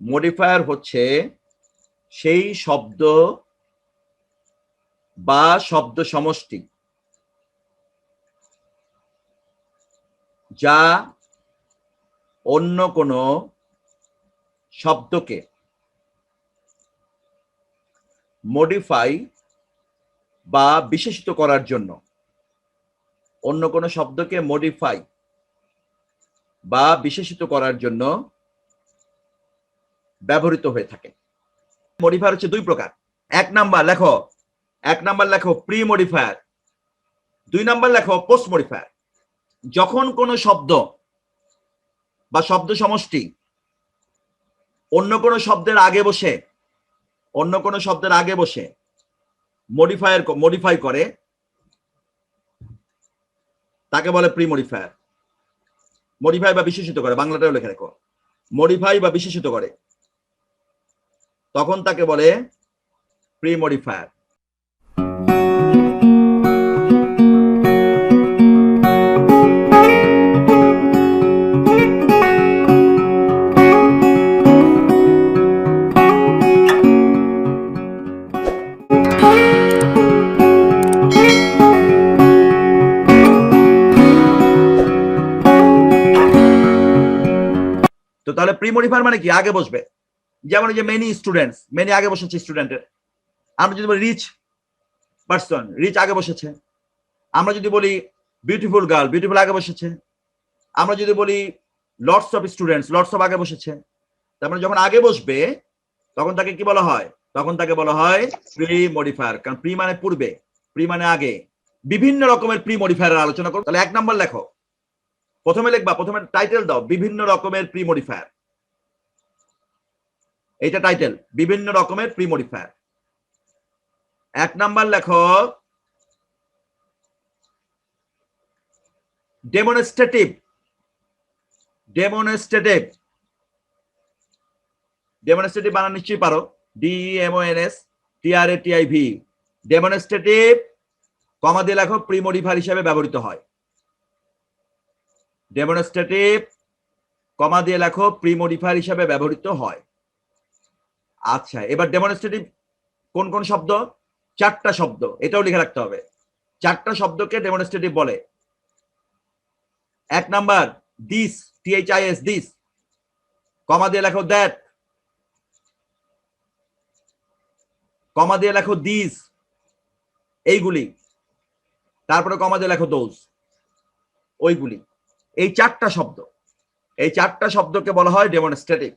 Modifier হচ্ছে সেই শব্দ বা শব্দ সমষ্টি যা অন্য কোনো শব্দকে মডিফাই বা বিশেষিত করার জন্য, অন্য কোনো শব্দকে মডিফাই বা বিশেষিত করার জন্য ব্যবহৃত হয়ে থাকে। মডিফায়ার হচ্ছে দুই প্রকার। এক নাম্বার লেখো প্রি মডিফায়ার, 2 নাম্বার লেখো পোস্ট মডিফায়ার। যখন কোনো শব্দ বা শব্দ সমষ্টি অন্য কোনো শব্দের আগে বসে মডিফাই করে, তাকে বলে প্রি মডিফায়ার। মডিফাই বা বিশেষিত করে, বাংলাটাও লেখা রেখো, মডিফাই বা বিশেষিত করে, তখন তাকে বলে প্রি মডিফায়ার। তো তাহলে প্রি মডিফায়ার মানে কি? আগে বসবে। যেমন যে মেনি আগে বসেছে স্টুডেন্টের। আমরা যদি বলি রিচ পারসন, রিচ আগে বসেছে। আমরা যদি বলি বিউটিফুল গার্ল, বিউটিফুল আগে বসেছে। আমরা যদি বলি lots of students, lots of আগে বসেছে। তার মানে যখন আগে বসবে তখন তাকে কি বলা হয়? তখন তাকে বলা হয় প্রি মডিফায়ার। কারণ প্রি মানে পূর্বে, প্রি মানে আগে। বিভিন্ন রকমের প্রি মডিফায়ারের আলোচনা করব। তাহলে 1 নাম্বার লেখো, প্রথমে টাইটেল দাও, বিভিন্ন রকমের প্রি মডিফায়ার। এইটা টাইটেল, বিভিন্ন রকমের প্রি মডিফায়ার। 1 নাম্বার লেখো ডেমনস্ট্রেটিভ। ডেমনস্ট্রেটিভ বানান নিশ্চয়ই পারো, DEMONSTRATIV। ডেমনস্ট্রেটিভ কমা দিয়ে লেখো প্রি মডিফায়ার হিসেবে ব্যবহৃত হয়। ডেমনস্ট্রেটিভ কমা দিয়ে লেখো প্রি মডিফায়ার হিসেবে ব্যবহৃত হয়। আচ্ছা, এবার ডেমনস্ট্রেটিভ কোন কোন শব্দ? 4টা শব্দ, এটাও লিখে রাখতে হবে। 4টা শব্দকে ডেমনস্ট্রেটিভ বলে। 1 নাম্বার দিস, THIS, দিস, কমা দিয়ে লেখো দ্যাট, কমা দিয়ে লেখো দিস, এইগুলি, তারপরে কমা দিয়ে লেখো দোজ, ওইগুলি। এই 4টা শব্দকে বলা হয় ডেমনস্ট্রেটিভ।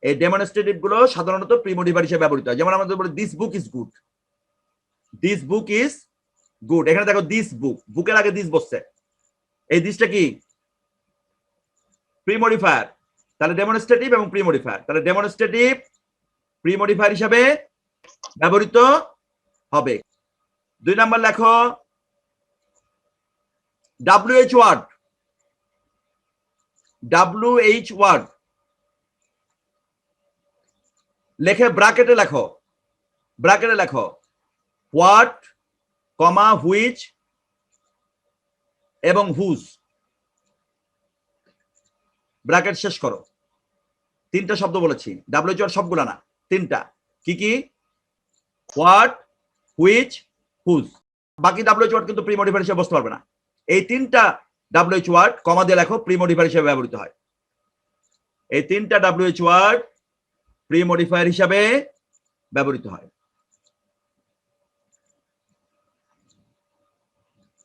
এই ডেমনস্ট্রেটিভ গুলো সাধারণত প্রি মডিফায়ার হিসেবে ব্যবহৃত হয়। যেমন আমরা বলি this book is good, this book is good. এখানে দেখো দিস বুক, বুকের আগে দিস বসছে, এই দিসটা কি? Pre modifier. তাহলে ডেমনস্ট্রেটিভ এবং প্রি মডিফায়ার, তাহলে ডেমনস্ট্রেটিভ প্রি মডিফায়ার হিসেবে ব্যবহৃত হবে। 2 নাম্বার লেখো WH ওয়ার্ড। WH ওয়ার্ড লেখে ব্র্যাকেটে লেখো হোয়াট, কমা, হুইচ এবং হুজ, ব্র্যাকেট শেষ করো। 3টা শব্দ বলেছি, WH ওয়ার্ড সবগুলা না, 3টা। কি কি? What, which, whose. বাকি WH ওয়ার্ড কিন্তু প্রি মডিফায়ার হিসেবে বসতে পারবে না। এই 3টা WH ওয়ার্ড কমা দিয়ে লেখো প্রি মডিফায়ার হিসেবে ব্যবহৃত হয়। এই 3টা WH ওয়ার্ড প্রি মডিফায়ার হিসেবে ব্যবহৃত হয়।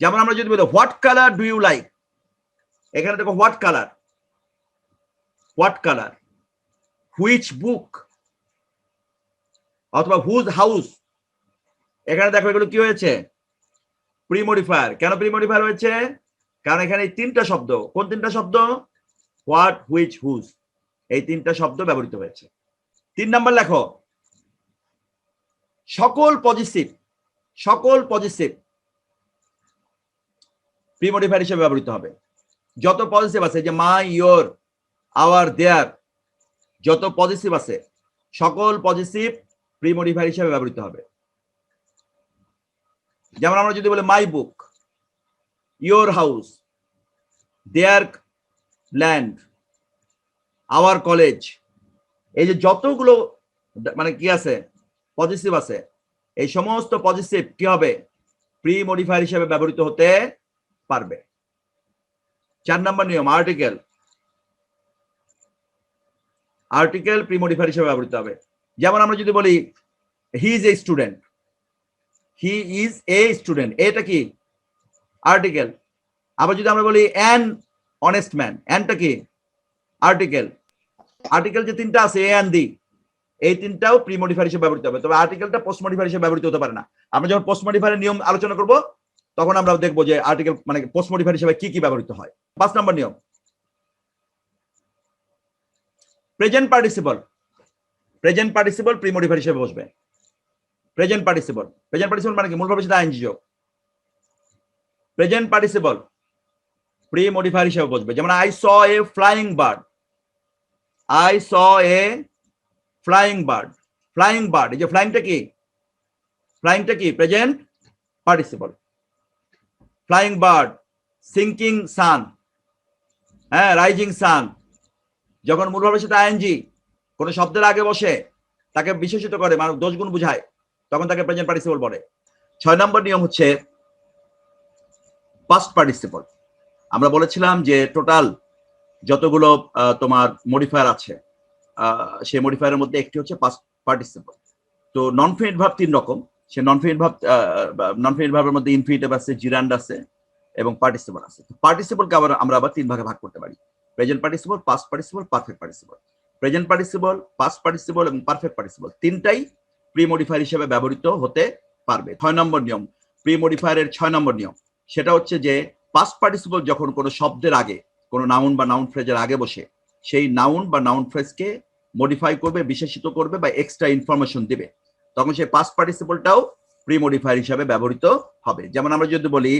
যেমন আমরা যদি বলি what colour do you like, এখানে দেখো হোয়াট কালার, হুইচ বুক, অথবা হুজ হাউস। এখানে দেখো এগুলো কি হয়েছে? Pre modifier. কেন প্রি মডিফায়ার হয়েছে? কারণ এখানে এই 3টা শব্দ, কোন 3টা শব্দ? হোয়াট, হুইচ, হুজ, এই 3টা শব্দ ব্যবহৃত হয়েছে। 3 নাম্বার লেখো সকল পজিটিভ প্রি মডিফায়ার হিসেবে ব্যবহৃত হবে। যত পজিটিভ আছে, যে মাই, ইয়োর, আওয়ার, দেয়ার, যত পজিটিভ আছে সকল পজিটিভ প্রি মডিফায়ার হিসেবে ব্যবহৃত হবে। যেমন আমরা যদি বলি my book, your house, their land, our college, এই যে যতগুলো মানে কি আছে পজিটিভ আছে, এই সমস্ত পজিটিভ কি হবে প্রি মডিফায়ার হিসেবে ব্যবহৃত হতে পারবে। 4 নম্বর নিয়ম, আর্টিকেল। আর্টিকেল প্রি মডিফায়ার হিসেবে ব্যবহৃত হবে। যেমন আমরা যদি বলি হি is a student, he is a student, এটা কি আর্টিকেল। আবার যদি আমরা বলি অ্যান অনেস্ট ম্যান, অ্যানটা কি আর্টিকেল। আর্টিকেল যে তিনটা আছে এ অ্যান দি, এই তিনটাও প্রি মডিফায়ার হিসেবে ব্যবহৃত হবে, তবে আর্টিকেলটা পোস্ট মডিফায়ার হিসেবে ব্যবহৃত হতে পারে না। আমরা যখন পোস্ট মডিফায়ারের নিয়ম আলোচনা করব তখন আমরা দেখবো যে আর্টিকেল মানে পোস্ট মডিফায়ার হিসেবে কি কি ব্যবহৃত হয়। 5 নম্বর নিয়ম, present participle. Present participle pre modifier হিসেবে বসবে। প্রেজেন্ট পার্টিসিপল, প্রেজেন্ট পার্টিসিপল মানে কি মূল ভাবে সেটা আইনজি যোগ। প্রেজেন্ট পার্টিসিপল প্রি মডিফায়ার হিসেবে বসবে। যেমন I saw a flying bird, I saw a flying bird. Flying bird, এই যে ফ্লাইংটা কি, ফ্লাইংটা কি present participle. Flying bird, sinking sun, হ্যাঁ রাইজিং সান, যখন মূল ভাবে সেটা আইএনজি কোন শব্দের আগে বসে তাকে বিশেষিত করে মানে দোষ গুণ বুঝায় তখন তাকে প্রেজেন্ট পার্টিসিপল বলে। 6 নম্বর নিয়ম হচ্ছে পাস্ট পার্টিসিপল। আমরা বলেছিলাম যে টোটাল যতগুলো তোমার মডিফায়ার আছে সেই মডিফায়ারের মধ্যে একটি হচ্ছে পাস্ট পার্টিসিপল। তো নন ফিনিট ভার্ব 3 রকম, সে নন ফিনিট ভার্বের মধ্যে ইনফিনিটিভ আছে, জিরান্ড আছে এবং পার্টিসিপল আছে। পার্টিসিপলকে আমরা আবার 3 ভাগে ভাগ করতে পারি, present participle, past participle, perfect participle. Present participle, past participle এবং পারফেক্ট পার্টিসিপল তিনটাই প্রি মডিফায়ার হিসেবে ব্যবহৃত হতে পারবে। 6 নম্বর নিয়ম, প্রি মডিফায়ারের 6 নম্বর নিয়ম, সেটা হচ্ছে যে পাস্ট পার্টিসিপল যখন কোনো শব্দের আগে, কোনো নাউন বা নাউন ফ্রেজের আগে বসে সেই নাউন বা নাউন ফ্রেজকে মডিফাই করবে, বিশেষিত করবে বা এক্সট্রা ইনফরমেশন দিবে, তখন সেই পাস্ট পার্টিসিপলটাও প্রি মডিফায়ার হিসেবে ব্যবহৃত হবে। যেমন আমরা যদি বলি,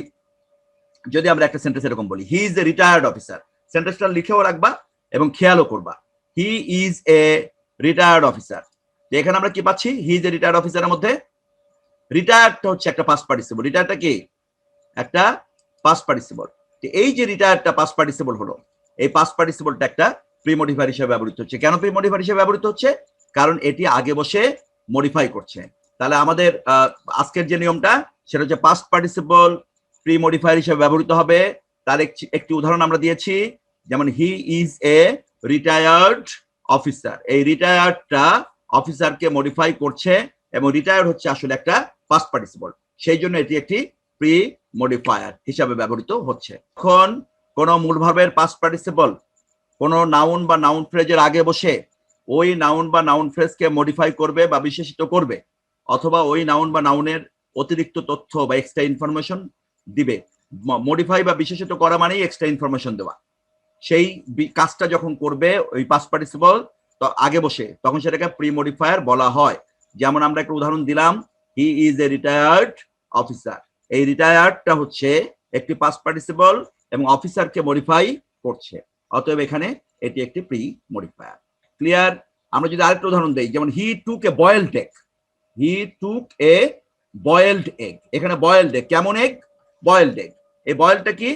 যদি আমরা একটা সেন্টেন্স এরকম বলি হি ইজ এ রিটায়ার্ড অফিসার, সেন্টেন্সটা লিখেও রাখবা এবং খেয়ালও করবা হি ইজ এ রিটায়ার্ড অফিসার। এখানে আমরা কি পাচ্ছি, হি ইজ এ রিটায়ার্ড অফিসারের মধ্যে রিটায়ার্ডটা হচ্ছে একটা পাস্ট পার্টিসিপল। রিটায়ার্ডটা কি একটা পাস্ট পার্টিসিপল। এই যে রিটায়ার্ডটা পাস্ট পার্টিসিপল হলো, এই পাস্ট পার্টিসিপলটা একটা প্রি মডিফায়ার হিসেবে ব্যবহৃত হচ্ছে। কেন প্রি মডিফায়ার হিসেবে ব্যবহৃত হচ্ছে? কারণ এটি আগে বসে মডিফাই করছে। তাহলে আমাদের আজকের যে নিয়মটা সেটা হচ্ছে পাস্ট পার্টিসিপল প্রি মডিফায়ার হিসেবে ব্যবহৃত হবে। তার একটি উদাহরণ আমরা দিয়েছি, যেমন হি ইজ এ রিটায়ার্ড অফিসার। এই রিটায়ার্ডটা অফিসারকে মডিফাই করছে এবং রিটায়ার্ড হচ্ছে আসলে একটা পাস্ট পার্টিসিপল, সেই জন্য এটি একটি প্রি মডিফায়ার হিসাবে ব্যবহৃত হচ্ছে। এখন কোন মূল ভার্বের পাস্ট পার্টিসিপল কোন নাউন বা নাউন ফ্রেজের আগে বসে ওই নাউন বা নাউন ফ্রেজকে মডিফাই করবে বা বিশেষিত করবে, অথবা ওই নাউন বা নাউনের অতিরিক্ত তথ্য বা এক্সট্রা ইনফরমেশন দিবে। মডিফাই বা বিশেষিত করা মানেই এক্সট্রা ইনফরমেশন দেওয়া। সেই কাজটা যখন করবে ওই পাস্ট পার্টিসিপল আগে বসে, তখন সেটাকে প্রি মডিফায়ার বলা হয়। যেমন আমরা একটা উদাহরণ দিলাম, হি ইজ এ রিটায়ার্ড অফিসার। এই রিটায়ার্ডটা হচ্ছে একটি পাস্ট পার্টিসিপল এবং অফিসারকে মডিফাই করছে, অতএব এখানে এটি একটি প্রি মডিফায়ার। ক্লিয়ার? আমরা যদি আরেকটা উদাহরণ দেই, যেমন হি টুক এ বয়েলড এগ, হি টুক এ বয়েলড এগ। এখানে বয়েলড এগ, কেমন এগ? Boiled egg. এই বয়েলটা কি?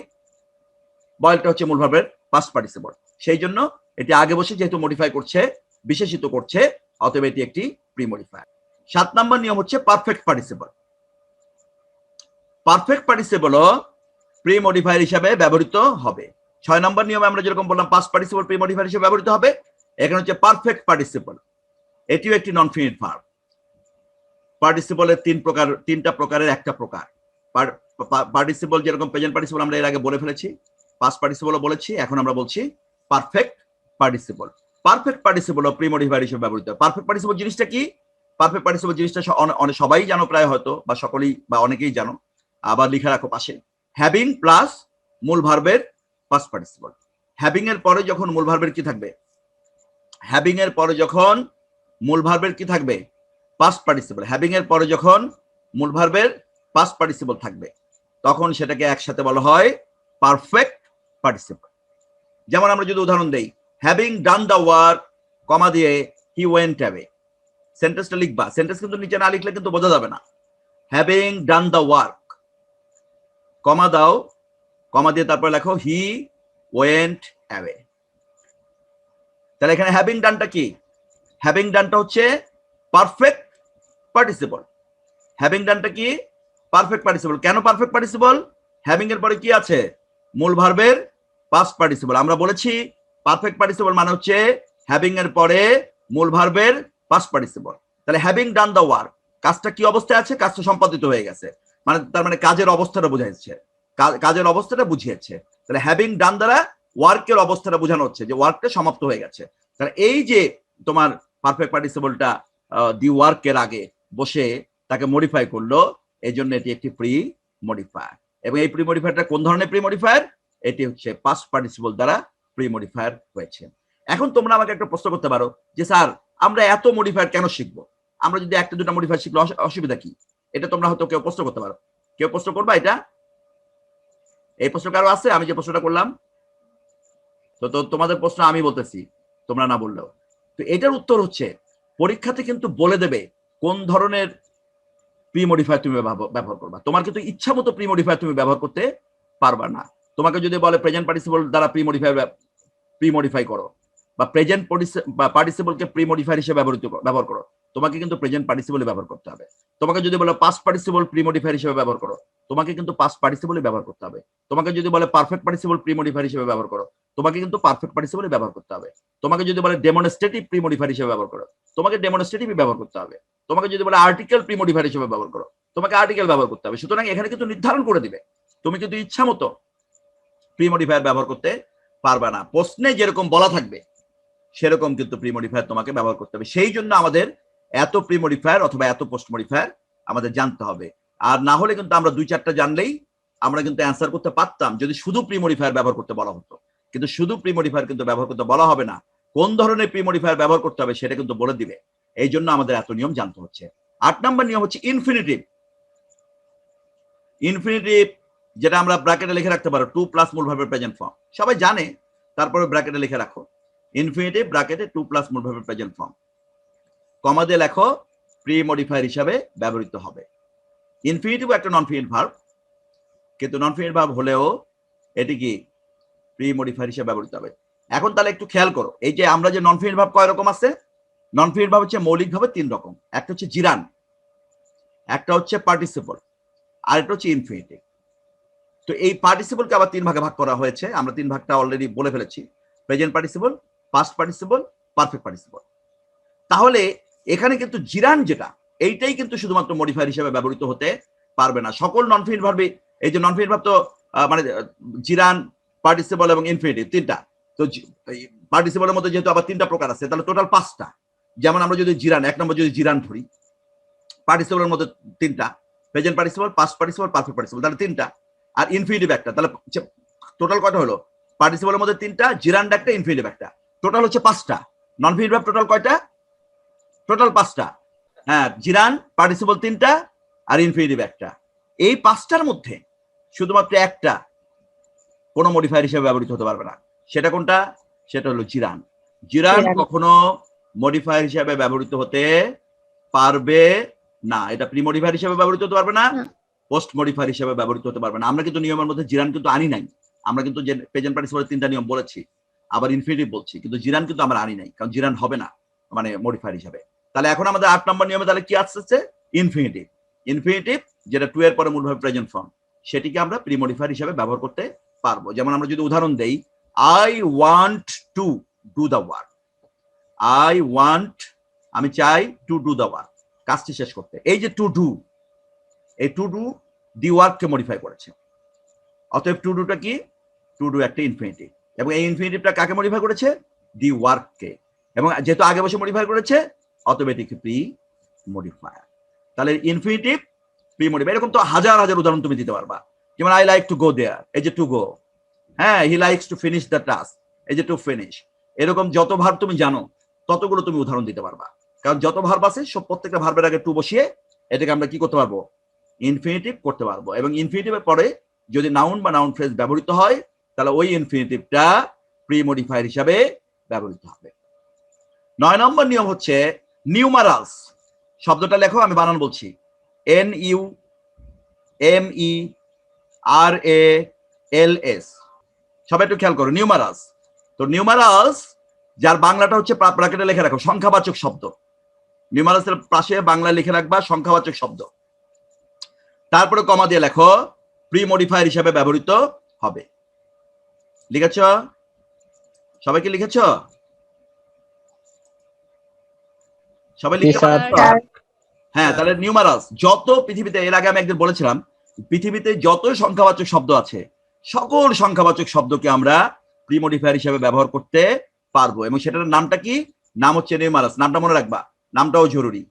বয়েলটা হচ্ছে মূল ভার্বের পাস্ট পার্টিসিপল, সেই জন্য এটি আগে বসে যেহেতু মডিফাই করছে, বিশেষিত করছে, অতএব এটি একটি প্রি মডিফায়ার। 7 নম্বর নিয়ম হচ্ছে পারফেক্ট পার্টিসিপল। পারফেক্ট পার্টিসিপলও প্রি মডিফায়ার হিসাবে ব্যবহৃত হবে। 6 নম্বর নিয়মে আমরা যেরকম বললাম পাস্ট পার্টিসিপল প্রি মডিফায়ার হিসেবে ব্যবহৃত হবে, এখানে হচ্ছে পারফেক্ট পার্টিসিপল। এটিও একটি নন ফিনিট ভার্ব। পার্টিসিপলের তিনটা প্রকারের একটা প্রকার। পার্টিসিপল যেরকম প্রেজেন্ট পার্টিসিপল আমরা এর আগে বলে ফেলেছি, পাস্ট পার্টিসিপলও বলেছি, এখন আমরা বলছি perfect participle. Perfect participle pre modifier হিসেবে ব্যবহৃত। পারফেক্ট পার্টিসিপল জিনিসটা কি? পারফেক্ট পার্টিসিপল জিনিসটা সবাই জানো প্রায়, হয়তো বা সকলেই বা অনেকেই জানো, আবার লিখে রাখো পাশে। হ্যাভিং প্লাস মূল ভার্বের পাস্ট পার্টিসিপল। হ্যাভিং এর পরে যখন মূল ভার্বের কি থাকবে? হ্যাভিং এর পরে যখন মূল ভার্বের কি থাকবে? Past participle. হ্যাভিং এর পরে যখন মূল ভার্বের পাস্ট পার্টিসিপল থাকবে, তখন সেটাকে একসাথে বলা হয় পারফেক্ট পার্টিসিপল। যেমন আমরা যদি উদাহরণ দেই, হ্যাভিং ডান দ্য ওয়ার্ক, কমা দিয়ে হি ওয়েন্ট অ্যাওয়ে। সেন্টেন্সটা লিখবা, সেন্টেন্স কিন্তু নিচে না লিখলে কিন্তু বোঝা যাবে না। হ্যাভিং ডান দ্য ওয়ার্ক, কমা দাও, কমা দিয়ে তারপরে লেখো হি ওয়েন্ট অ্যাওয়ে। তাহলে এখানে হ্যাভিং ডানটা কি? হ্যাভিং ডানটা হচ্ছে পারফেক্ট পার্টিসিপল। হ্যাভিং ডানটা কি? Perfect participle. কেন পারফেক্ট পার্টিসিপল? হ্যাভিং এর পরে কি আছে? মূল ভার্বের পাস্ট পার্টিসিপল। আমরা বলেছি পারফেক্ট পার্টিসিপল মানে হচ্ছে হ্যাভিং এর পরে মূল ভার্বের পাস্ট পার্টিসিপল। তাহলে হ্যাভিং ডান দ্য ওয়ার্ক, কাজটা কি অবস্থায় আছে? কাজটা সম্পাদিত হয়ে গেছে, মানে তার মানে কাজের অবস্থাটা বোঝাচ্ছে, কাজের অবস্থাটা বুঝিয়েছে। তাহলে হ্যাভিং ডান দ্বারা ওয়ার্কের অবস্থাটা বোঝানো হচ্ছে যে ওয়ার্কটা সমাপ্ত হয়ে গেছে। তাহলে এই যে তোমার পারফেক্ট পার্টিসিপলটা দি ওয়ার্কের আগে বসে তাকে মডিফাই করলো, এই জন্য এটি একটি প্রি মডিফায়ার। এবং এই প্রি মডিফায়ারটা কোন ধরনের প্রি মডিফায়ার? এটি হচ্ছে পাস্ট পার্টিসিপল দ্বারা প্রি মডিফায়ার হয়েছে। এখন তোমরা আমাকে একটা প্রশ্ন করতে পারো যে স্যার আমরা এত মডিফায়ার কেন শিখবো? আমরা যদি একটা দুটা মডিফায়ার শিখলে অসুবিধা কি? এটা তোমরা হয়তো কেউ প্রশ্ন করতে পারো। কেউ প্রশ্ন করবা এটা? এই প্রশ্ন কারো আছে? আমি যে প্রশ্নটা করলাম, তো তোমাদের প্রশ্ন আমি বলতেছি, তোমরা না বললেও। তো এটার উত্তর হচ্ছে পরীক্ষাতে কিন্তু বলে দেবে কোন ধরনের প্রি মডিফায়ার তুমি ব্যবহার করবা। তোমার কিন্তু ইচ্ছা মতো প্রি মডিফায়ার তুমি ব্যবহার করতে পারবা না। তোমাকে যদি বলে প্রেজেন্ট পার্টিসিপল দ্বারা প্রি মডিফাই করো, বা প্রেজেন্ট পার্টিসিপলকে প্রি মডিফায়ার হিসেবে ব্যবহার করো, তোমাকে কিন্তু প্রেজেন্ট পার্টিসিপলই ব্যবহার করতে হবে। তোমাকে যদি বলে পাস্ট পার্টিসিপল প্রি মডিফায়ার হিসেবে ব্যবহার করো, তোমাকে কিন্তু পাস্ট পার্টিসিপলই ব্যবহার করতে হবে। তোমাকে যদি বলে পারফেক্ট পার্টিসিপল প্রি মডিফায়ার হিসেবে ব্যবহার করো, তোমাকে কিন্তু পারফেক্ট পার্টিসিপলই ব্যবহার করতে হবে। তোমাকে যদি বলে ডেমনস্ট্রেটিভ প্রি মডিফায়ার হিসেবে ব্যবহার করো, তোমাকে ডেমনস্ট্রেটিভই ব্যবহার করতে হবে। তোমাকে যদি বলে আর্টিকেল প্রি মডিফায়ার হিসেবে ব্যবহার করো, তোমাকে আর্টিকেল ব্যবহার করতে হবে। সুতরাং এখানে কিন্তু নির্ধারণ করে দিবে, তুমি কিন্তু ইচ্ছা মতো প্রি মডিফায়ার ব্যবহার করতে পারবে না। প্রশ্নে যেরকম বলা থাকবে সেরকম কিন্তু প্রি মডিফায়ার তোমাকে ব্যবহার করতে হবে। সেই জন্য আমাদের এত প্রি মডিফায়ার অথবা এত পোস্ট মডিফায়ার আমাদের জানতে হবে। আর না হলে কিন্তু আমরা দুই চারটা জানলেই আমরা কিন্তু অ্যান্সার করতে পারতাম যদি শুধু প্রি মডিফায়ার ব্যবহার করতে বলা হতো। কিন্তু শুধু প্রি মডিফায়ার কিন্তু ব্যবহার করতে বলা হবে না, কোন ধরনের প্রি মডিফায়ার ব্যবহার করতে হবে সেটা কিন্তু বলে দিবে। এই জন্য আমাদের এত নিয়ম জানতে হচ্ছে। 8 নম্বর নিয়ম হচ্ছে ইনফিনিটিভ। ইনফিনিটিভ যেটা আমরা ব্র্যাকেটে লিখে রাখতে পারো, টু প্লাস মূল ভার্বের প্রেজেন্ট ফর্ম, সবাই জানে, তারপরে ব্র্যাকেটে লিখে রাখো ইনফিনিটিভ ব্র্যাকেটে টু প্লাস মূল ভার্বের প্রেজেন্ট ফর্ম, কমা দিয়ে লেখো প্রি মডিফায়ার হিসাবে ব্যবহৃত হবে। ইনফিনিটিভ একটা নন ফিনিট ভার্ব, কিন্তু নন ফিনিট ভার্ব হলেও এটি কি প্রি মডিফায়ার হিসাবে ব্যবহৃত হবে। এখন তাহলে একটু খেয়াল করো, এই যে আমরা যে নন ফিনিট ভার্ব কয় রকম আছে? নন ফিনিট ভার্ব হচ্ছে মৌলিকভাবে 3 রকম। একটা হচ্ছে জিরান, একটা হচ্ছে পার্টিসিপল, আর একটা হচ্ছে ইনফিনিটিভ। তো এই পার্টিসিপলকে আবার 3 ভাগে ভাগ করা হয়েছে। আমরা 3 ভাগটা অলরেডি বলে ফেলেছি, present participle, past participle, perfect participle. তাহলে এখানে কিন্তু জিরান যেটা, এইটাই কিন্তু শুধুমাত্র মডিফায়ার হিসেবে ব্যবহৃত হতে পারবে না। সকল নন ফিনিট ভার্বে, এই যে নন ফিনিট ভার্ব তো মানে জিরান, পার্টিসিপল এবং ইনফিনিটিভ 3টা। তো পার্টিসিপলের মধ্যে যেহেতু আবার 3টা প্রকার আছে, তাহলে টোটাল 5টা। যেমন আমরা যদি জিরান, 1 নম্বর যদি জিরান ধরি, পার্টিসিপলের মধ্যে 3টা, present participle, past participle, perfect participle, তাহলে 3টা। আর ইনফিনিটিভ একটা, তাহলে টোটাল কয়টা হলো? পার্টিসিপলের মধ্যে 3টা, জিরান্ড একটা, ইনফিনিটিভ একটা, টোটাল হচ্ছে 5টা। নন ফিনিট ভার্ব টোটাল কয়টা? টোটাল 5টা। হ্যাঁ, জিরান, পার্টিসিপল 3টা, আর ইনফিনিটিভ একটা। এই 5টার মধ্যে শুধুমাত্র একটা কোনো মডিফায়ার হিসেবে ব্যবহৃত হতে পারবে না। সেটা কোনটা? সেটা হলো জিরান। জিরান কখনো মডিফায়ার হিসেবে ব্যবহৃত হতে পারবে না। এটা প্রি মডিফায়ার হিসেবে ব্যবহৃত হতে পারবে না, পোস্ট মডিফায়ার হিসেবে ব্যবহৃত হতে পারবে না। আমরা কিন্তু নিয়মের মধ্যে জিরান কিন্তু আনি নাই। আমরা কিন্তু যে প্রেজেন্ট পার্টিসিপলের 3টা নিয়ম বলেছি, আবার ইনফিনিটিভ বলছি, কিন্তু জিরান কিন্তু আমরা আনি নাই, কারণ জিরান হবে না মানে মডিফায়ার হিসেবে। তাহলে এখন আমাদের 8 নম্বর নিয়মে তাহলে কি আসছে? ইনফিনিটিভ। ইনফিনিটিভ যেটা টু এর পরে মূল ভার্ব প্রেজেন্ট ফর্ম, সেটিকে আমরা প্রি মডিফায়ার হিসেবে ব্যবহার করতে পারবো। যেমন আমরা যদি উদাহরণ দেই, I want to do the work. I want, আমি চাই, টু ডু দ্য ওয়ার্ক, কাজটি শেষ করতে। এই যে টু ডু, এই টু ডু দি ওয়ার্ককে মডিফাই করেছে। অতএব টু ডুটা কি? টু ডু একটা ইনফিনিটিভ, এবং এই ইনফিনিটিভটা কাকে মডিফাই করেছে? দি ওয়ার্ককে। এবং যেহেতু আগে বসে মডিফাই করেছে, অতএব এটি প্রি মডিফায়ার। তাহলে ইনফিনিটিভ, প্রি মডিফায়ার, এরকম তো হাজার হাজার উদাহরণ তুমি দিতে পারবা। যেমন আই লাইক টু গো দেয়ার, এই যে টু গো। হ্যাঁ, he likes to finish the task, এই যে টু ফিনিশ। এরকম যত ভার্ব তুমি জানো ততগুলো তুমি উদাহরণ দিতে পারবা, কারণ যত ভার্ব আছে সব প্রত্যেকটা ভার্বের আগে টু বসিয়ে এটাকে আমরা কি করতে পারবো? ইনফিনিটিভ করতে পারবো। এবং ইনফিনিটিভের পরে যদি নাউন বা নাউন ফ্রেজ ব্যবহৃত হয়, তাহলে ওই ইনফিনিটিভটা প্রি মডিফায়ার হিসাবে ব্যবহৃত হবে। 9 নম্বর নিয়ম হচ্ছে নিউমারালস। শব্দটা লেখো, আমি বানান বলছি, NUMERALS। সবাই একটু খেয়াল করো, নিউমারালস। তো নিউমারালস যার বাংলাটা হচ্ছে ব্র্যাকেটে লিখে রাখো সংখ্যাবাচক শব্দ, নিউমারাসের পাশে বাংলা লিখে রাখবা সংখ্যাবাচক শব্দ, তারপরে কমা দিয়ে লেখো প্রি মডিফায়ার হিসেবে ব্যবহৃত হবে। লিখেছ? সবাইকে লিখেছ? সবাই লিখতে পারছো? হ্যাঁ, তাহলে নিউমারাস যত পৃথিবীতে, এর আগে আমি একদিন বলেছিলাম পৃথিবীতে যত সংখ্যাবাচক শব্দ আছে সকল সংখ্যাবাচক শব্দকে আমরা প্রি মডিফায়ার হিসেবে ব্যবহার করতে পারবো, এবং সেটার নামটা কি? নাম হচ্ছে নিউমারাস। নামটা মনে রাখবা, নামটাও জরুরি।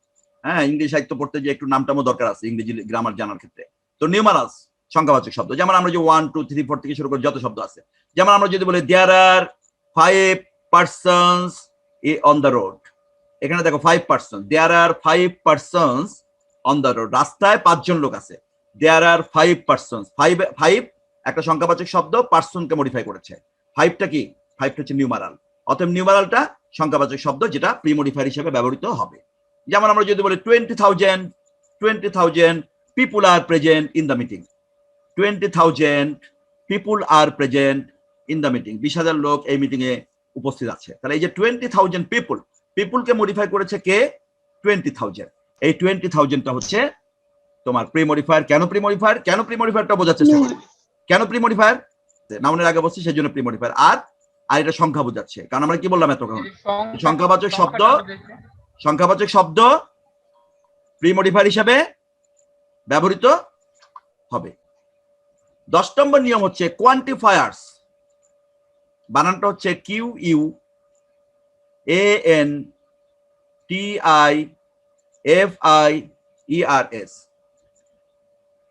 হ্যাঁ, ইংলিশ সাহিত্য পড়তে যে একটু নামটাও দরকার আছে ইংরেজি গ্রামার জানার ক্ষেত্রে। তো নিউমারাস সংখ্যাবাচক শব্দ, যেমন আমরা যে 1 2 3 4 থেকে শুরু করে যত শব্দ আছে, যেমন আমরা যদি বলি there are 5 persons on the road, এখানে দেখো 5 person, there are 5 persons on the road, রাস্তায় 5 জন লোক আছে। দেয়ার আর 5 পারসনস, 5 একটা সংখ্যাবাচক শব্দ, পারসনকে মডিফাই করেছে। 5টা কি? 5টা হচ্ছে নিউমারাল। অতএব নিউমারালটা সংখ্যাবাচক শব্দ যেটা প্রি মডিফায়ার হিসেবে ব্যবহৃত হবে। যেমন আমরা যদি বলি 20,000 people are present in the meeting, 20,000 people are present in the meeting, 20,000 লোক এই মিটিং এ উপস্থিত আছে। তাহলে এই যে 20,000 পিপুলকে মডিফাই করেছে কে? 20,000। এই 20,000টা হচ্ছে তোমার প্রি মডিফায়ার। কেন প্রি মডিফায়ার? কেন প্রি মডিফায়ারটা বোঝার চেষ্টা করি। কেন প্রি মডিফায়ার? নাউনের আগে বসছি সেই জন্য প্রি মডিফায়ার। আর এটা সংখ্যা বোঝাচ্ছে, কারণ আমরা কি বললাম এতক্ষণ, সংখ্যাবাচক শব্দ প্রি মডিফায়ার হিসাবে ব্যবহৃত হবে। 10 নম্বর নিয়ম হচ্ছে কোয়ান্টিফায়ার্স, বানানটা হচ্ছে QUANTIFIERS,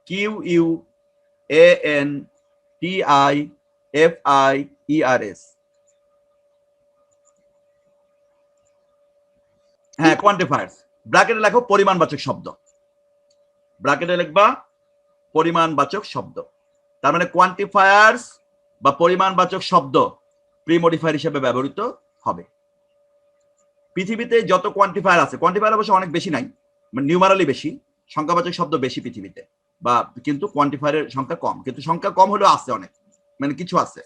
QUANTIFIERS। হ্যাঁ, কোয়ান্টিফায়ার্স। ব্র্যাকেটে লেখো পরিমাণবাচক শব্দ, ব্র্যাকেটে লিখবা পরিমাণবাচক শব্দ। তার মানে কোয়ান্টিফায়ার্স বা পরিমাণবাচক শব্দ প্রি মডিফায়ার হিসেবে ব্যবহৃত হবে। পৃথিবীতে যত কোয়ান্টিফায়ার আছে, কোয়ান্টিফায়ার অবশ্য অনেক বেশি নাই, মানে নিউমারালি বেশি, সংখ্যাবাচক শব্দ বেশি পৃথিবীতে, বা কিন্তু কোয়ান্টিফায়ারের সংখ্যা কম, কিন্তু সংখ্যা কম হলেও আছে অনেক, মানে কিছু আছে।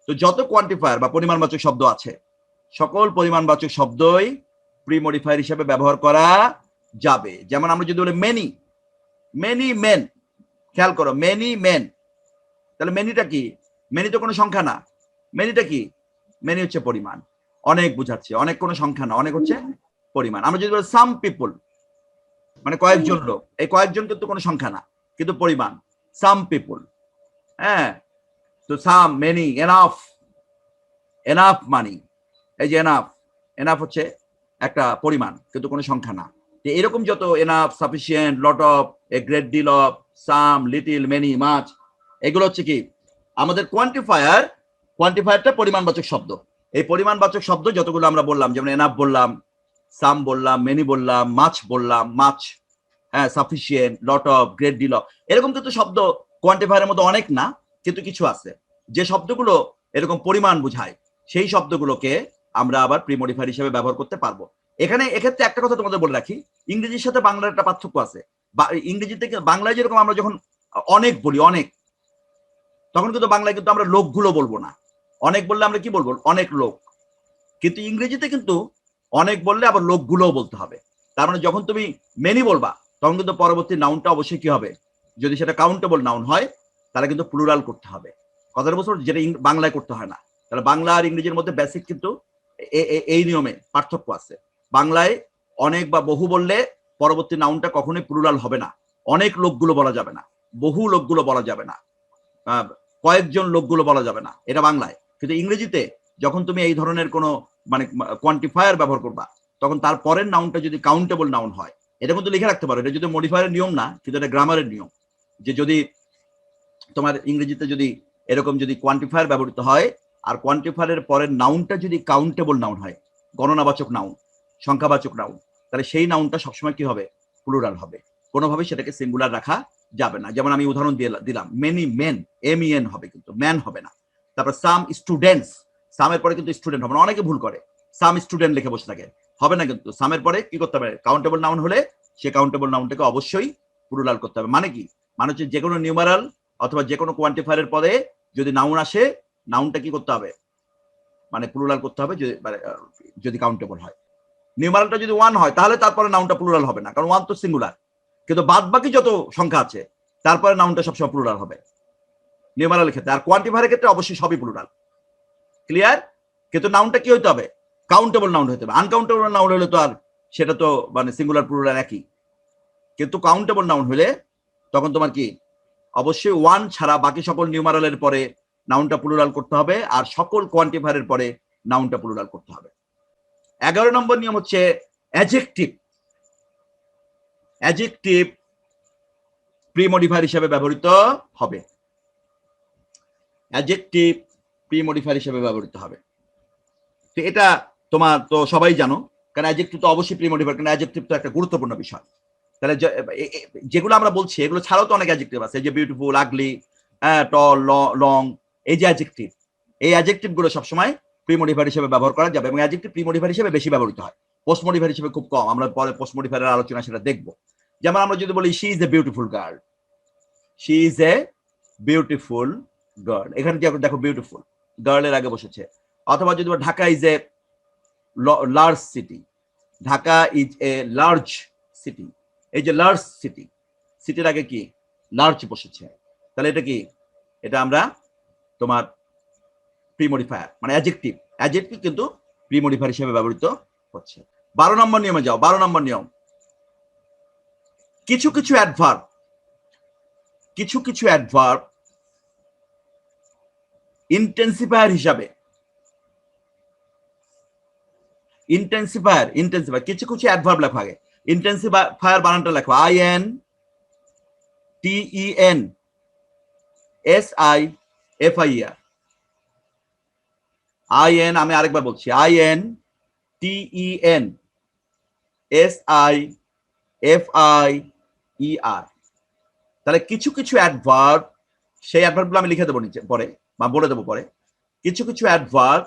তো যত কোয়ান্টিফায়ার বা পরিমাণবাচক শব্দ আছে সকল পরিমাণবাচক শব্দই প্রি মডিফায়ার হিসেবে ব্যবহার করা যাবে। যেমন আমরা যদি বলি মেনি মেন, খেয়াল করো মেনি মেন, তাহলে মেনিটা কি? মেনি তো কোনো সংখ্যা না, মেনিটা কি? মেনি হচ্ছে পরিমাণ, অনেক বুঝাচ্ছে, অনেক কোনো সংখ্যা না, অনেক হচ্ছে পরিমাণ। আমরা যদি বলি সাম পিপল, মানে কয়েকজন লোক, এই কয়েকজন কিন্তু কোনো সংখ্যা না কিন্তু পরিমাণ, সাম পিপল। হ্যাঁ, তো সাম, মেনি, এনাফ মানি, এই যে এনাফ হচ্ছে একটা পরিমাণ কিন্তু কোনো সংখ্যা না। এরকম যত enough, sufficient, lot of, a great deal of, some, little, many, much, এগুলো হচ্ছে কি আমাদের কোয়ান্টিফায়ারটা পরিমাণবাচক শব্দ। এই পরিমাণবাচক শব্দ যতগুলো আমরা বললাম, যেমন এনাফ বললাম, সাম বললাম, মেনি বললাম, মাচ, হ্যাঁ, sufficient, lot of, great deal of, এরকম কিন্তু শব্দ কোয়ান্টিফায়ারের মধ্যে অনেক না, কিন্তু কিছু আছে যে শব্দগুলো এরকম পরিমাণ বোঝায়, সেই শব্দগুলোকে আমরা আবার প্রি মডিফায়ার হিসেবে ব্যবহার করতে পারবো। এক্ষেত্রে একটা কথা তোমাদের বলে রাখি, ইংরেজির সাথে বাংলার একটা পার্থক্য আছে। ইংরেজিতে বাংলায় যেরকম আমরা যখন অনেক বলি, অনেক, তখন কিন্তু বাংলায় কিন্তু আমরা লোকগুলো বলবো না, অনেক বললে আমরা কি বলবো? অনেক লোক। কিন্তু ইংরেজিতে কিন্তু অনেক বললে আবার লোকগুলোও বলতে হবে। তার মানে যখন তুমি মেনি বলবা তখন কিন্তু পরবর্তী নাউনটা অবশ্যই কি হবে? যদি সেটা কাউন্টেবল নাউন হয় তাহলে কিন্তু প্লুরাল করতে হবে। কথাটা বুঝতে, যেটা বাংলায় করতে হয় না। তাহলে বাংলা আর ইংরেজির মধ্যে বেসিক কিন্তু এই নিয়মে পার্থক্য আছে। বাংলায় অনেক বা বহু বললে পরবর্তী নাউনটা কখনোই প্লুরাল হবে না। অনেক লোকগুলো বলা যাবে না, বহু লোকগুলো বলা যাবে না, কয়েকজন লোকগুলো বলা যাবে না, এটা বাংলায়। কিন্তু ইংরেজিতে যখন তুমি এই ধরনের কোনো মানে কোয়ান্টিফায়ার ব্যবহার করবা তখন তার পরের নাউনটা যদি কাউন্টেবল নাউন হয়, এটা কিন্তু লিখে রাখতে পারো, এটা যদি মডিফায়ারের নিয়ম না, কিন্তু এটা গ্রামারের নিয়ম, যে যদি তোমার ইংরেজিতে যদি এরকম যদি কোয়ান্টিফায়ার ব্যবহৃত হয় আর কোয়ান্টিফায়ারের পরের নাউনটা যদি কাউন্টেবল নাউন হয়, গণনাবাচক নাউন, সংখ্যাবাচক নাউন, তাহলে সেই নাউনটা সবসময় কি হবে? প্লুরাল হবে, কোনোভাবেই সেটাকে সিঙ্গুলার রাখা যাবে না। যেমন আমি উদাহরণ দিলাম, মেনি মেন, MEN হবে কিন্তু ম্যান হবে না। তারপর সাম স্টুডেন্টস, সামের পরে কিন্তু স্টুডেন্ট হবে না, অনেকে ভুল করে, সাম স্টুডেন্ট লিখে বসে থাকে, হবে না। কিন্তু সামের পরে কি করতে হবে? কাউন্টেবল নাউন হলে সে কাউন্টেবল নাউনটাকে অবশ্যই প্লুরাল করতে হবে। মানে কি? মানে হচ্ছে যে কোনো নিউমারাল অথবা যে কোনো কোয়ান্টিফায়ারের পরে যদি নাউন আসে, নাউনটা কি করতে হবে? মানে প্লুরাল করতে হবে যদি কাউন্টেবল হয়। নিউমারালটা যদি 1 হয় তাহলে তারপরে নাউনটা প্লুরাল হবে না, কারণ 1 তো সিঙ্গুলার। কিন্তু বাদ বাকি যত সংখ্যা আছে তারপরে নাউনটা সবসময় প্লুরাল হবে নিউমারালের ক্ষেত্রে। আর কোয়ান্টিফায়ারের ক্ষেত্রে অবশ্যই সবই প্লুরাল। ক্লিয়ার? কিন্তু নাউনটা কি হতে হবে? কাউন্টেবল নাউন হতে হবে। আনকাউন্টেবল নাউন হলে তো আর সেটা তো মানে সিঙ্গুলার প্লুরাল একই। কিন্তু কাউন্টেবল নাউন হলে তখন তোমার কি অবশ্যই 1 ছাড়া বাকি সকল নিউমারালের পরে নাউনটা প্লুরাল করতে হবে, আর সকল কোয়ান্টিফায়ারের পরে নাউনটা প্লুরাল করতে হবে। 11 নম্বর নিয়ম হচ্ছে অ্যাডজেক্টিভ। অ্যাডজেক্টিভ প্রিমডিফায়ার হিসেবে ব্যবহৃত হবে। অ্যাডজেক্টিভ প্রিমডিফায়ার হিসেবে ব্যবহৃত হবে। তো এটা তোমার তো সবাই জানো, কারণ অ্যাডজেক্টিভ তো অবশ্যই প্রিমডিফায়ার, কারণ অ্যাডজেক্টিভ তো একটা গুরুত্বপূর্ণ বিষয়। তাহলে যেগুলো আমরা বলছি এগুলো ছাড়াও তো অনেক অ্যাডজেক্টিভ আছে, যে বিউটিফুল, আগলি, টল, লং, এই যে অ্যাডজেক্টিভ, এই অ্যাডজেক্টিভ গুলো সবসময় প্রিমডিফায়ার হিসেবে ব্যবহার করা যাবে, এবং অ্যাডজেক্টিভ প্রিমডিফায়ার হিসেবে বেশি ব্যবহৃত হয়, পোস্ট মডিফায়ার হিসেবে খুব কম। আমরা পরে পোস্ট মডিফায়ারের আলোচনা সেটা দেখবো। যেমন আমরা যদি বলি she is a beautiful girl, she is a beautiful girl, এখানে দেখো বিউটিফুল গার্লের আগে বসেছে। অথবা যদি Dhaka is a large city, Dhaka is a large city, এই যে লার্জ সিটি, সিটির আগে কি লার্জ বসেছে, তাহলে এটা কি, এটা আমরা তোমার প্রিমডিফায়ার মানে অ্যাডজেক্টিভ, অ্যাডজেক্টিভ কিন্তু প্রিমডিফায়ার হিসেবে ব্যবহৃত হচ্ছে। 12 নম্বর নিয়মে যাও। 12 নম্বর নিয়ম, কিছু কিছু অ্যাডভার্ব, কিছু কিছু অ্যাডভার্ব ইন্টেন্সিফায়ার হিসাবে, ইন্টেন্সিফায়ার, ইন্টেন্সিফায়ার, কিছু কিছু অ্যাডভার্ব লেখো আগে। ইন্টেন্সিফায়ার বানানটা লেখো INTENSIFIER, IN, আমি আরেকবার বলছি INTENSIFIER। তাহলে কিছু কিছু অ্যাডভার্ব, সেই অ্যাডভার্বগুলো আমি লিখে দেবো নিচে পরে, বা বলে দেবো পরে। কিছু কিছু অ্যাডভার্ব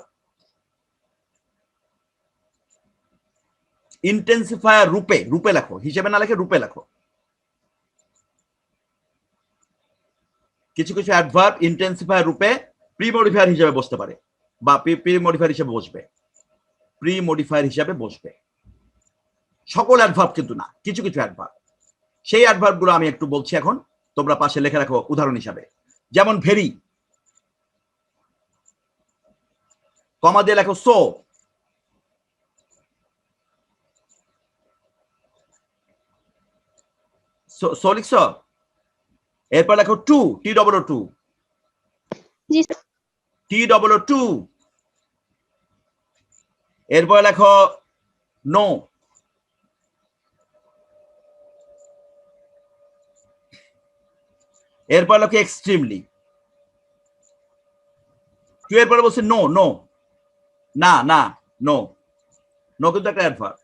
ইন্টেন্সিফায়ার রূপে, রূপে লেখো, হিসেবে না লেখে রূপে লেখো। কিছু কিছু অ্যাডভার্ব ইন্টেন্সিফায়ার রূপে প্রিমডিফায়ার হিসেবে বসতে পারে, বা প্রিমডিফায়ার হিসেবে বসবে, প্রিমডিফায়ার হিসেবে বসবে। সকল অ্যাডভার্ব কিন্তু না, কিছু কিছু অ্যাডভার্ব। সেই অ্যাডভার্ব গুলো আমি একটু বলছি এখন, তোমরা পাশে লেখে রাখো উদাহরণ হিসাবে। যেমন ভেরি, কমা দিয়ে লেখো সো, সো লিখছ, এরপর লেখো টু, TOO2, TOO2, এরপর লেখো নো, এরপর লেখো এক্সট্রিমলি, এরপরে বলছে নো, নো, না, না, নো, নো কিন্তু একটা অ্যাডভার্ব,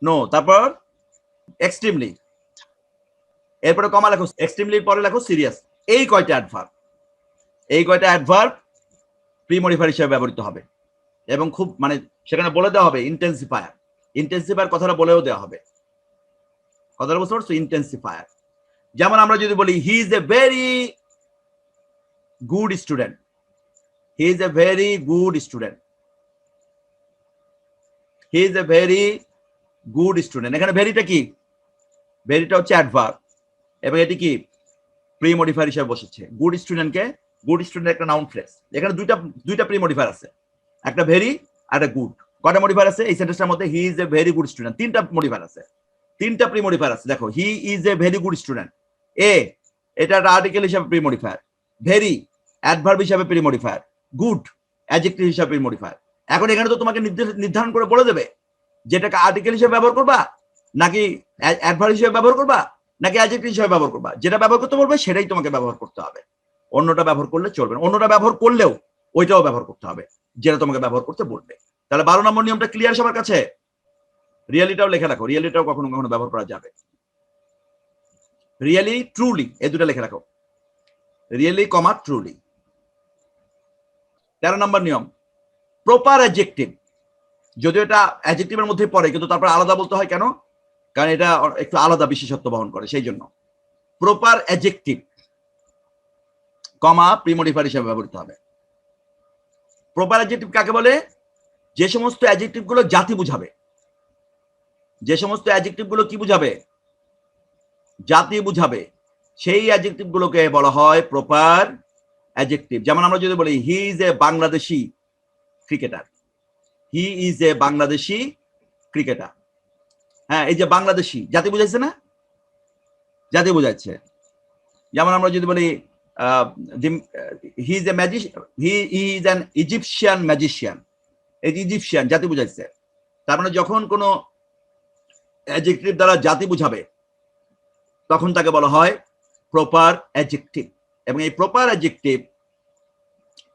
নো, তারপর এক্সট্রিমলি, এরপরে কমা লেখো, এক্সট্রিমলির পরে লেখো সিরিয়াস। এই কয়টা অ্যাডভার্ব, এই কয়টা অ্যাডভার্ব প্রিমডিফায়ার হিসেবে ব্যবহৃত হবে, এবং খুব মানে সেখানে বলে দেওয়া হবে ইন্টেন্সিফায়ার, ইন্টেন্সিফায়ার কথাটা বলেও দেওয়া হবে, কথাটা বুঝতে পারছো, ইন্টেন্সিফায়ার। যেমন আমরা যদি বলি হি is a very good student, he is a very good student, he is a very good student, এখানে ভেরিটা কি, ভেরিটা হচ্ছে অ্যাডভার্ব, এবং এটি কি প্রিমডিফায়ার হিসেবে বসেছে। গুড স্টুডেন্টকে, গুড স্টুডেন্ট একটা নাউন ফ্রেজ, এখানে দুইটা প্রিমডিফায়ার আছে, একটা ভেরি আর একটা গুড। কয়টা মডিফায়ার আছে এই সেন্টেন্সটার মধ্যে? He is a very good student, তিনটা মডিফায়ার আছে, তিনটা প্রিমডিফায়ার আছে। দেখো, he is a very good student, a এটা একটা আর্টিকেল হিসাবে প্রিমডিফায়ার, ভেরি অ্যাডভার্ব হিসাবে প্রিমডিফায়ার, গুড অ্যাডজেক্টিভ হিসাবে প্রিমডিফায়ার। এখন এখানে তো তোমাকে নির্ধারণ করে বলে দেবে যেটাকে আর্টিকেল হিসেবে ব্যবহার করবা, নাকি অ্যাডভার্ব হিসেবে ব্যবহার করবা, নাকি অ্যাডজেক্টিভ হিসেবে ব্যবহার করবা। যেটা ব্যবহার করতে বলবে সেটাই তোমাকে ব্যবহার করতে হবে, অন্যটা ব্যবহার করলে চলবে না। অন্যটা ব্যবহার করলেও ওইটাও ব্যবহার করতে হবে যেটা তোমাকে ব্যবহার করতে বলবে। তাহলে 12 নম্বর নিয়মটা ক্লিয়ার সবার কাছে? রিয়েলিটাও লেখা রাখো, রিয়েলিটাও কখনো কখনো ব্যবহার করা যাবে। রিয়েলি, ট্রুলি, এই দুটো লেখা রাখো, রিয়েলি কমা ট্রুলি। 13 নম্বর নিয়ম, প্রপার অ্যাডজেক্টিভ। যদিও এটা অ্যাডজেক্টিভের মধ্যে পড়ে, কিন্তু তারপর আলাদা বলতে হয় কেন? কারণ এটা একটু আলাদা বিশেষত্ব বহন করে, সেই জন্য প্রপার অ্যাডজেক্টিভ কমা প্রিমডিফায়ার হিসেবে ব্যবহৃত হবে। প্রপার অ্যাডজেক্টিভ কাকে বলে? যে সমস্ত অ্যাডজেক্টিভ গুলো জাতি বুঝাবে, যে সমস্ত অ্যাডজেক্টিভ গুলো কি বুঝাবে? জাতি বুঝাবে, সেই অ্যাডজেক্টিভ গুলোকে বলা হয় প্রপার অ্যাডজেক্টিভ। যেমন আমরা যদি বলি হি is A Bangladeshi cricketer, he is A Bangladeshi cricketer. হ্যাঁ, এই যে বাংলাদেশি জাতি বুঝাইছে না? জাতি বুঝাচ্ছে। যেমন আমরা যদি বলি হি is A magician, he is an Egyptian magician, এই যে ইজিপশিয়ান জাতি বুঝাইছে। তার মানে যখন কোনো অ্যাডজেক্টিভ দ্বারা জাতি বুঝাবে তখন তাকে বলা হয় প্রপার অ্যাডজেক্টিভ, এবং এই প্রপার অ্যাডজেক্টিভ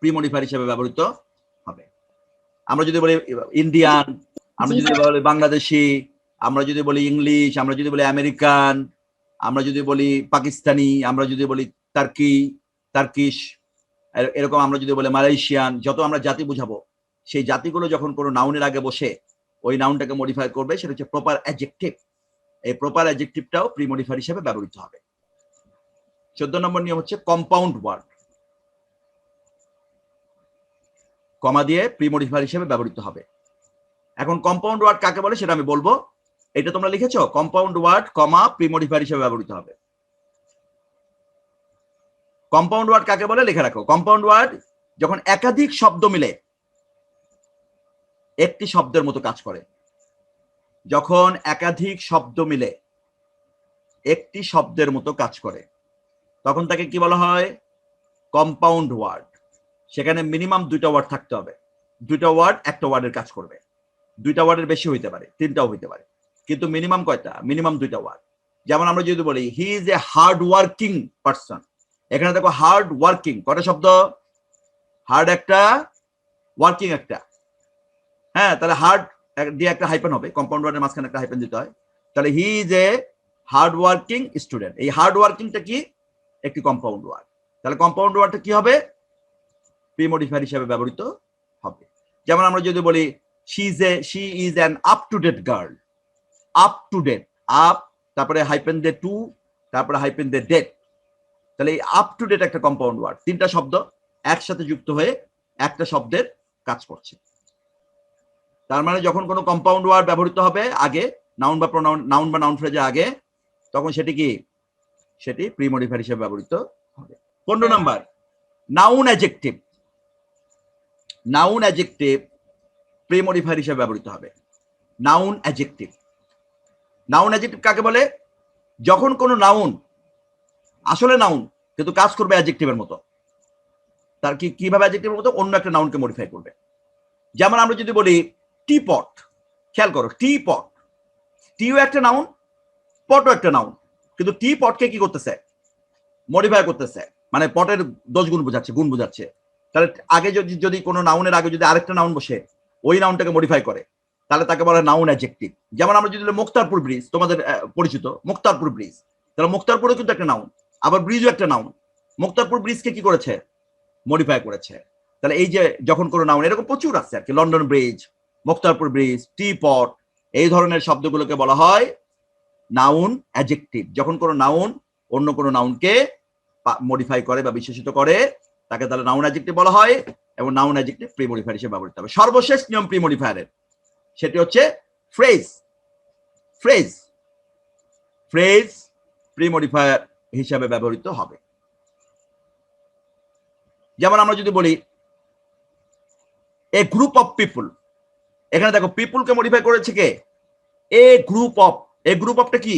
প্রিমডিফায়ার হিসেবে ব্যবহৃত হবে। আমরা যদি বলি ইন্ডিয়ান, আমরা যদি বলি বাংলাদেশি, আমরা যদি বলি ইংলিশ, আমরা যদি বলি আমেরিকান, আমরা যদি বলি পাকিস্তানি, আমরা যদি বলি টার্কিশ, এরকম আমরা যদি বলি মালয়েশিয়ান, যত আমরা জাতি বুঝাবো সেই জাতিগুলো যখন কোনো নাউনের আগে বসে ওই নাউনটাকে মডিফাই করবে, সেটা হচ্ছে প্রপার অ্যাডজেক্টিভ। এই প্রপার অ্যাডজেক্টিভটাও প্রিমডিফায়ার হিসেবে ব্যবহৃত হবে। 14 নম্বর নিয়ম হচ্ছে কম্পাউন্ড ওয়ার্ড, কমা দিয়ে প্রিমডিফায়ার হিসেবে ব্যবহৃত হবে। এখন কম্পাউন্ড ওয়ার্ড কাকে বলে সেটা আমি বলবো, এটা তোমরা লিখেছো, কম্পাউন্ড ওয়ার্ড কমা প্রিমডিফায়ার হিসেবে ব্যবহৃত হবে। কম্পাউন্ড ওয়ার্ড কাকে বলে লিখে রাখো। কম্পাউন্ড ওয়ার্ড যখন একাধিক শব্দ মিলে একটি শব্দের মতো কাজ করে, যখন একাধিক শব্দ মিলে একটি শব্দের মতো কাজ করে তখন তাকে কি বলা হয়? Compound word. সেখানে মিনিমাম 2টা ওয়ার্ড থাকতে হবে, 2টা ওয়ার্ড একটা ওয়ার্ডের কাজ করবে। 2টা ওয়ার্ডের বেশি হইতে পারে, 3টাও হইতে পারে, কিন্তু মিনিমাম কয়টা? মিনিমাম 2টা ওয়ার্ড। যেমন আমরা যদি বলি হি is A hard working person, এখানে দেখো হার্ড ওয়ার্কিং কয়টা শব্দ? হার্ড একটা, ওয়ার্কিং একটা। হ্যাঁ, তাহলে হার্ড দিয়ে একটা হাইপেন হবে, কম্পাউন্ড ওয়ার্ডের মাঝখানে একটা হাইপেন দিতে হয়। তাহলে হি is A hard working student, এই হার্ড ওয়ার্কিংটা কি? একটি কম্পাউন্ড ওয়ার্ড। তাহলে কম্পাউন্ড ওয়ার্ডটা কি হবে? প্রিমডিফায়ার হিসেবে ব্যবহৃত হবে। যেমন আমরা যদি বলি she is an up to date girl, up to date, up তারপরে হাইপেন দে টু, তারপরে হাইপেন দে ডেট, তাহলে এই আপ টু ডেট একটা কম্পাউন্ড ওয়ার্ড। 3টা শব্দ একসাথে যুক্ত হয়ে একটা শব্দের কাজ করছে। তার মানে যখন কোনো কম্পাউন্ড ওয়ার্ড ব্যবহৃত হবে আগে, নাউন বা প্রোনাউন, নাউন বা নাউন ফ্রেজের আগে, তখন সেটি কি? সেটি প্রিমডিফায়ার হিসেবে ব্যবহৃত হবে। 15 number noun adjective. Noun adjective premodifier হিসেবে ব্যবহৃত হবে। নাউন অ্যাডজেক্টিভ, নাউন অ্যাডজেক্টিভ কাকে বলে? যখন কোনো নাউন আসলে নাউন কিন্তু কাজ করবে অ্যাডজেক্টিভের মতো। তার কিভাবে অ্যাডজেক্টিভের মতো? অন্য একটা নাউনকে মডিফাই করবে। যেমন আমরা যদি বলি টি পট, খেয়াল করো টি পট, টিও একটা নাউন, পটও একটা নাউন, কিন্তু টি পটকে কি করতেছে? মডিফাই করতেছে, মানে পটের দোষ গুণ বোঝাচ্ছে, গুণ বোঝাচ্ছে। তাহলে আগে যদি কোনো নাউনের আগে যদি আরেকটা নাউন বসে ওই নাউনটাকে মডিফাই করে তাহলে তাকে বলা হয় নাউন অ্যাডজেক্টিভ। যেমন আমরা যদি মুক্তারপুর ব্রিজ, তোমাদের পরিচিত মুক্তারপুর ব্রিজ, তাহলে মুক্তারপুরও কিন্তু একটা নাউন, আবার ব্রিজও একটা নাউন। মুক্তারপুর ব্রিজকে কি করেছে? মডিফাই করেছে। তাহলে এই যে যখন কোনো নাউন, এরকম প্রচুর আছে আর কি, লন্ডন ব্রিজ, মুক্তারপুর ব্রিজ, টি পট, এই ধরনের শব্দগুলোকে বলা হয় নাউন অ্যাডজেক্টিভ। যখন কোনো নাউন অন্য কোনো নাউনকে মডিফাই করে বা বিশেষিত করে তাকে তাহলে নাউন অ্যাডজেক্টিভ বলা হয়, এবং নাউন অ্যাডজেক্টিভ প্রিমডিফায়ার হিসেবে ব্যবহৃত হবে। সর্বশেষ নিয়ম প্রিমডিফায়ারের, সেটি হচ্ছে ফ্রেজ। ফ্রেজ, ফ্রেজ প্রিমডিফায়ার হিসাবে ব্যবহৃত হবে। যেমন আমরা যদি বলি এ গ্রুপ অফ পিপল, এখানে দেখো পিপলকে মডিফাই করেছে কে? এ গ্রুপ অফ। এ গ্রুপ অফটা কি?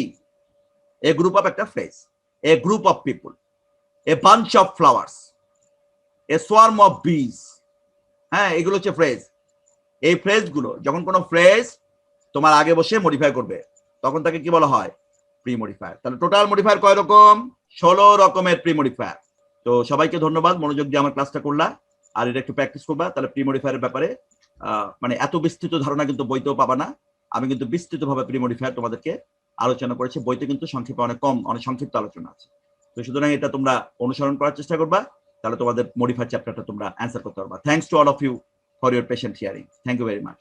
এ গ্রুপ অফ একটা phrase. A group of people, a bunch of flowers, A swarm of বিজ। হ্যাঁ, এগুলো হচ্ছে ফ্রেজ। এই ফ্রেজগুলো যখন কোনো ফ্রেজ তোমার আগে বসে মডিফাই করবে তখন তাকে কি বলা হয়? প্রিমডিফায়ার। তাহলে টোটাল মডিফায়ার কয় রকম? 16 রকমের প্রিমডিফায়ার। তো সবাইকে ধন্যবাদ, মনোযোগ দিয়ে আমার ক্লাসটা করলা, আর এটা একটু প্র্যাকটিস করবা, তাহলে প্রিমডিফায়ারের ব্যাপারে মানে এত বিস্তৃত ধারণা কিন্তু বইতেও পাবা না। আমি কিন্তু বিস্তৃতভাবে প্রিমডিফায়ার তোমাদেরকে আলোচনা করেছি, বইতে কিন্তু সংক্ষেপে অনেক কম, অনেক সংক্ষিপ্ত আলোচনা আছে। তো সুতরাং এটা তোমরা অনুসরণ করার চেষ্টা করবা, তাহলে তোমাদের মডিফায়ার চ্যাপ্টারটা তোমরা অ্যান্সার করতে পারবা। Thanks to all of you for your patient hearing. Thank you very much.